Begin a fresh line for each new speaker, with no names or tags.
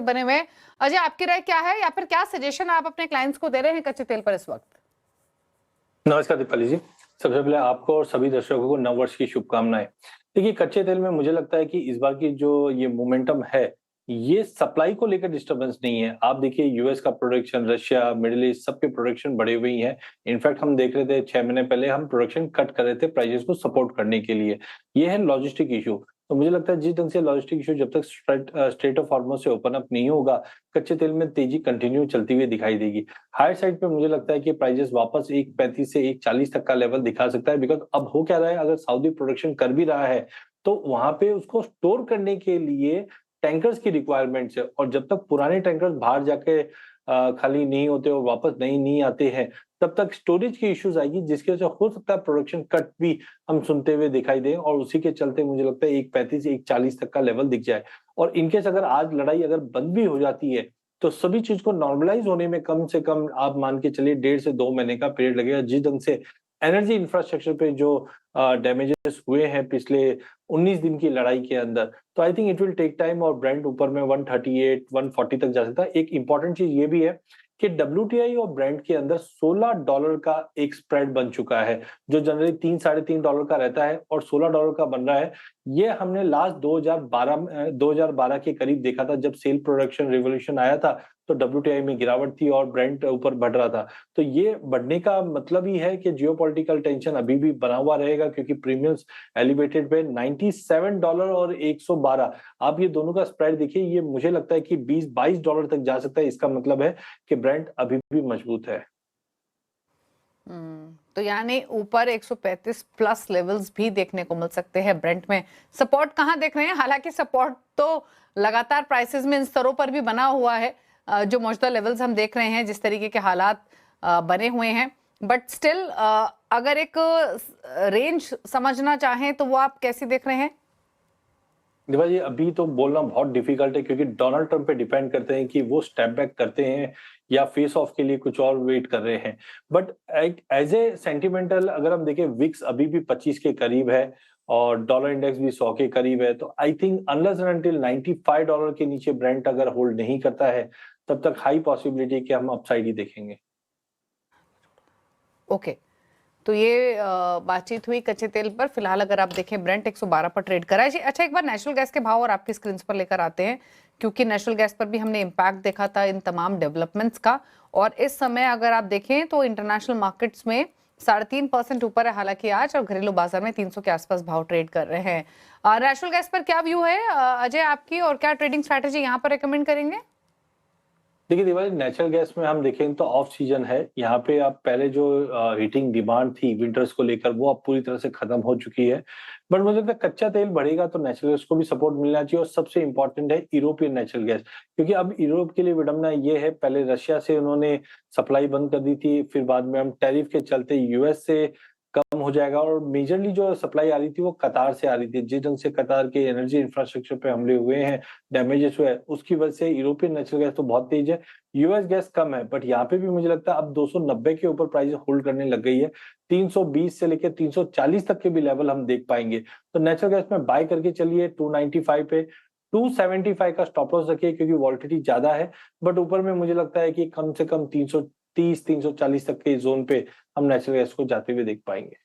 बने हुए हैं। अजय, आपकी राय क्या है या फिर क्या सजेशन आप अपने क्लाइंट्स को दे रहे हैं कच्चे तेल पर इस वक्त?
नमस्कार दीपाली जी। सबसे पहले आपको और सभी दर्शकों को नववर्ष की शुभकामनाएं। देखिए, कच्चे तेल में मुझे लगता है कि इस बार की जो ये मोमेंटम है, ये सप्लाई को लेकर डिस्टर्बेंस नहीं है। आप देखिए, यूएस का प्रोडक्शन, रशिया, मिडिल ईस्ट, सबके प्रोडक्शन बढ़े हुए ही हैं। इनफैक्ट हम देख रहे थे 6 महीने पहले हम प्रोडक्शन कट कर रहे थे प्राइसेस को सपोर्ट करने के लिए। ये है लॉजिस्टिक इशू। तो मुझे लगता है जिस ढंग से लॉजिस्टिक इशू जब तक स्ट्रेट ऑफ हॉर्मुज़ से ओपन अप नहीं होगा, कच्चे तेल में तेजी कंटिन्यू चलती हुई दिखाई देगी। हायर साइड पे मुझे लगता है कि प्राइसेस वापस 1.35 से 1.40 तक का लेवल दिखा सकता है, बिकॉज़ अब हो क्या रहा है, अगर सऊदी प्रोडक्शन कर भी रहा है, तो वहाँ पे उसको स्टोर करने के लिए टैंकर्स की रिक्वायरमेंट्स है, और जब तक पुराने टैंकर्स बाहर जाके खाली नहीं होते और वापस नहीं आते हैं, तब तक स्टोरेज की इश्यूज आएगी, जिसकी वजह से हो सकता है प्रोडक्शन कट भी हम सुनते हुए दिखाई दें, और उसी के चलते मुझे लगता है 1.35 से 1.40 तक का लेवल दिख जाए। और इनकेस अगर आज लड़ाई अगर बंद भी हो जाती है, तो सभी चीज को नॉर्मलाइज होने में कम से कम आप मान के चलिए 1.5 से 2 महीने का पीरियड लगेगा। जिस ढंग से एनर्जी इंफ्रास्ट्रक्चर पे जो डैमेजेस हुए हैं पिछले 19 दिन की लड़ाई के अंदर, तो I think it will take time, और ब्रेंट ऊपर में 138 140 तक जा सकता है। एक इंपॉर्टेंट चीज ये भी है कि डब्ल्यूटीआई और ब्रेंट के अंदर $16 का एक स्प्रेड बन चुका है, जो जनरली 3 साढ़े $3 का रहता है और $16 का बन रहा है। ये हमने लास्ट 2012 के करीब देखा था, जब सेल प्रोडक्शन रिवॉल्यूशन आया था, तो डब्ल्यूटीआई में गिरावट थी और ब्रेंट ऊपर बढ़ रहा था। तो ये बढ़ने का मतलब ही है कि जियोपॉलिटिकल टेंशन अभी भी बना हुआ रहेगा, क्योंकि प्रीमियम्स एलिवेटेड पे $97 और 112, आप ये दोनों का स्प्रेड देखिए, ये मुझे लगता है कि $20-22 तक जा सकता है। इसका मतलब है कि ब्रेंट अभी भी मजबूत है।
तो यानी ऊपर 135 प्लस लेवल्स भी देखने को मिल सकते हैं ब्रेंट में। सपोर्ट कहाँ देख रहे हैं? हालांकि सपोर्ट तो लगातार प्राइसेस में इन स्तरों पर भी बना हुआ है, जो मौजूदा लेवल्स हम देख रहे हैं, जिस तरीके के हालात बने हुए हैं, बट स्टिल अगर एक रेंज समझना चाहें तो वो आप कैसी देख रहे हैं?
दिवा जी, अभी तो बोलना बहुत डिफिकल्ट है, क्योंकि डोनाल्ड ट्रंप पे डिपेंड करते हैं कि वो स्टेप बैक करते हैं या फेस ऑफ के लिए कुछ और वेट कर रहे हैं। बट एज ए सेंटिमेंटल अगर हम देखें, विक्स अभी भी 25 के करीब है और डॉलर इंडेक्स भी 100 के करीब है, तो I think unless and until $95 के नीचे ब्रेंट अगर होल्ड नहीं करता है, तब तक हाई पॉसिबिलिटी कि हम अपसाइड ही देखेंगे।
ओके, तो ये बातचीत हुई कच्चे तेल पर। फिलहाल अगर आप देखें, ब्रेंट 112 पर ट्रेड करा है जी। अच्छा, एक बार नेचुरल गैस के भाव और आपकी स्क्रीन पर लेकर आते हैं, क्योंकि नेचुरल गैस पर भी हमने इम्पैक्ट देखा था इन तमाम डेवलपमेंट्स का। और इस समय अगर आप देखें तो इंटरनेशनल मार्केट्स में 3.5% ऊपर है हालांकि आज, और घरेलू बाजार में 300 के आसपास भाव ट्रेड कर रहे हैं। नेचुरल गैस पर क्या व्यू है अजय आपकी, और क्या ट्रेडिंग स्ट्रैटेजी यहाँ पर रिकमेंड करेंगे?
देखिए दिवाली, नेचुरल गैस में हम देखें तो ऑफ सीजन है। यहाँ पे आप पहले जो हीटिंग डिमांड थी विंटर्स को लेकर, वो अब पूरी तरह से खत्म हो चुकी है। बट मुझे लगता है कच्चा तेल बढ़ेगा तो नेचुरल गैस को भी सपोर्ट मिलना चाहिए, और सबसे इंपॉर्टेंट है यूरोपियन नेचुरल गैस, क्योंकि अब यूरोप के लिए विडंबना ये है, पहले रशिया से उन्होंने सप्लाई बंद कर दी थी, फिर बाद में हम टैरिफ के चलते यूएस से कम हो जाएगा, और मेजरली जो सप्लाई आ रही थी वो कतार से आ रही थी। जिस ढंग से कतार के एनर्जी इंफ्रास्ट्रक्चर पे हमले हुए हैं, डैमेजेस हुए हैं, उसकी वजह से यूरोपियन नेचुरल गैस तो बहुत तेज है, यूएस गैस कम है। बट यहाँ पे भी मुझे लगता है अब 290 के ऊपर प्राइस होल्ड करने लग गई है। 320 से लेकर 340 तक के भी लेवल हम देख पाएंगे। तो नेचुरल गैस में बाय करके चलिए 295 पे, 275 का स्टॉप लॉस रखिए, क्योंकि वॉलिटिलिटी ज्यादा है। बट ऊपर में मुझे लगता है कि कम से कम 330 340 तक के जोन पे हम नेचुरल गैस को जाते हुए देख पाएंगे।